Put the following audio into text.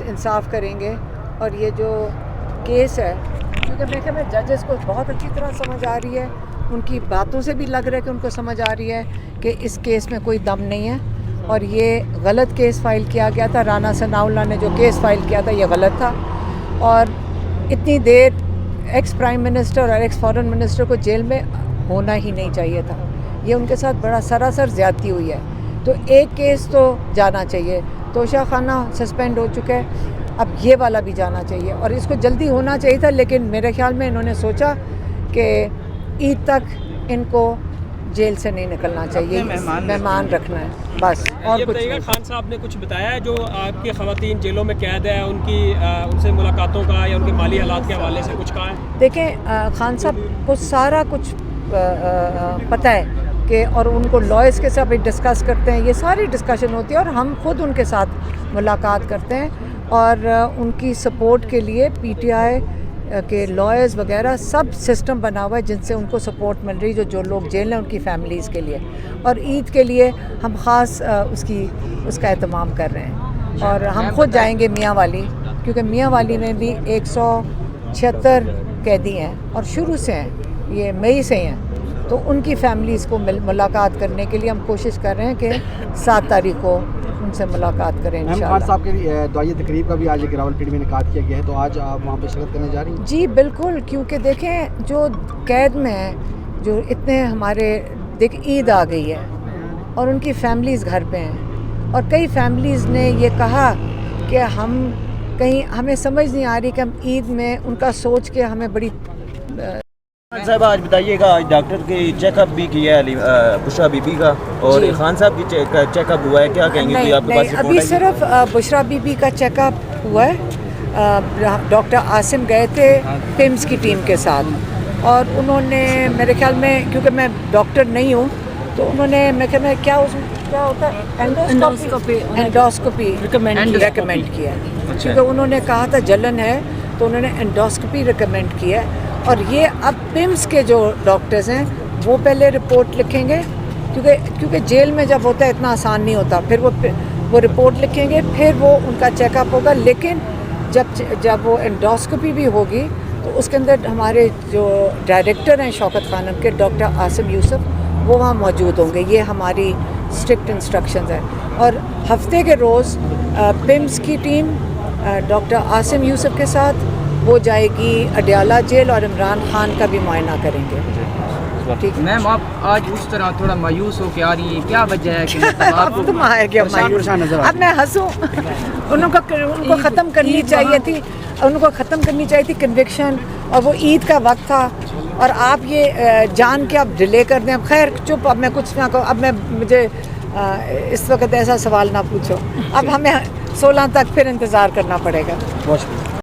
انصاف کریں گے اور یہ جو کیس ہے کیونکہ دیکھیں میں ججز کو بہت اچھی طرح سمجھ آ رہی ہے، ان کی باتوں سے بھی لگ رہا ہے کہ ان کو سمجھ آ رہی ہے کہ اس کیس میں کوئی دم نہیں ہے اور یہ غلط کیس فائل کیا گیا تھا۔ رانا ثناء اللہ نے جو کیس فائل کیا تھا یہ غلط تھا اور اتنی دیر ایکس پرائم منسٹر اور ایکس فارن منسٹر کو جیل میں ہونا ہی نہیں چاہیے تھا۔ یہ ان کے ساتھ بڑا سراسر زیادتی ہوئی ہے، تو ایک کیس تو جانا چاہیے۔ توشہ خانہ سسپینڈ ہو چکا ہے، اب یہ والا بھی جانا چاہیے اور اس کو جلدی ہونا چاہیے تھا، لیکن میرے خیال میں انہوں نے سوچا کہ عید تک ان کو جیل سے نہیں نکلنا چاہیے، مہمان رکھنا ہے بس اور کچھ نہیں۔ خان صاحب نے کچھ بتایا ہے جو آپ کی خواتین جیلوں میں قید ہے ان سے ملاقاتوں کا یا ان کے مالی حالات کے حوالے سے کچھ کہا ہے؟ دیکھیں خان صاحب کو سارا کچھ پتہ ہے کہ اور ان کو لائرس کے ساتھ ڈسکس کرتے ہیں، یہ ساری ڈسکشن ہوتی ہے اور ہم خود ان کے ساتھ ملاقات کرتے ہیں اور ان کی سپورٹ کے لیے پی ٹی آئی کے لائرز وغیرہ سب سسٹم بنا ہوا ہے جن سے ان کو سپورٹ مل رہی ہے، جو لوگ جیل ہیں ان کی فیملیز کے لیے، اور عید کے لیے ہم خاص اس کا اہتمام کر رہے ہیں اور ہم خود جائیں گے میاں والی، کیونکہ میاں والی میں بھی 176 قیدی ہیں اور شروع سے ہیں، یہ مئی سے ہیں، تو ان کی فیملیز کو ملاقات کرنے کے لیے ہم کوشش کر رہے ہیں کہ 7 تاریخ کو ان سے ملاقات کریں انشاءاللہ۔ خان صاحب کی دعائیہ تقریب کا بھی آج ایک راولپنڈی میں انعقاد کیا گیا ہے، تو آج آپ وہاں پہ شرکت کرنے جا رہی ہیں؟ جی بالکل، کیونکہ دیکھیں جو قید میں ہیں، جو اتنے ہمارے عید آ گئی ہے اور ان کی فیملیز گھر پہ ہیں اور کئی فیملیز نے یہ کہا کہ ہمیں سمجھ نہیں آ رہی کہ ہم عید میں ان کا سوچ کے ہمیں بڑی صاحب آج بتائیے گا، آج ڈاکٹر کی چیک اپ بھی کیا ہے بشرا بی بی کا اور خان صاحب کی چیک اپ ہوا ہے، کیا کہیں گے؟ کوئی آپ کے پاس رپورٹ ابھی صرف بشرا بی بی کا چیک اپ ہوا ہے، ڈاکٹر عاصم گئے تھے پمس کی ٹیم کے ساتھ اور انہوں نے میرے خیال میں، کیونکہ میں ڈاکٹر نہیں ہوں تو انہوں نے کیا ہوتا ہے انڈوسکوپی ریکمینڈ کیا ہے، کیونکہ انہوں نے کہا تھا جلن ہے تو انہوں نے انڈوسکوپی ریکمینڈ کیا ہے اور یہ اب پمس کے جو ڈاکٹرز ہیں وہ پہلے رپورٹ لکھیں گے، کیونکہ جیل میں جب ہوتا ہے اتنا آسان نہیں ہوتا، پھر وہ رپورٹ لکھیں گے، پھر وہ ان کا چیک اپ ہوگا، لیکن جب وہ انڈوسکوپی بھی ہوگی تو اس کے اندر ہمارے جو ڈائریکٹر ہیں شوکت خانم کے، ڈاکٹر عاصم یوسف، وہ وہاں موجود ہوں گے، یہ ہماری اسٹرکٹ انسٹرکشنز ہیں اور ہفتے کے روز پمس کی ٹیم ڈاکٹر عاصم یوسف کے ساتھ وہ جائے گی اڈیالہ جیل اور عمران خان کا بھی معائنہ کریں گے۔ ٹھیک ہے میم، آپ آج اس طرح تھوڑا مایوس ہو کے آ رہی ہیں، کیا وجہ ہے کہ اب تم آئے گے مایوس؟ اب میں ہنسوں؟ ان کو ختم کرنی چاہیے تھی کنوکشن، اور وہ عید کا وقت تھا اور آپ یہ جان کے اب ڈیلے کر دیں۔ اب خیر چپ، اب میں کچھ نہ کہوں، اب مجھے اس وقت ایسا سوال نہ پوچھو، اب ہمیں 16 تک پھر انتظار کرنا پڑے گا۔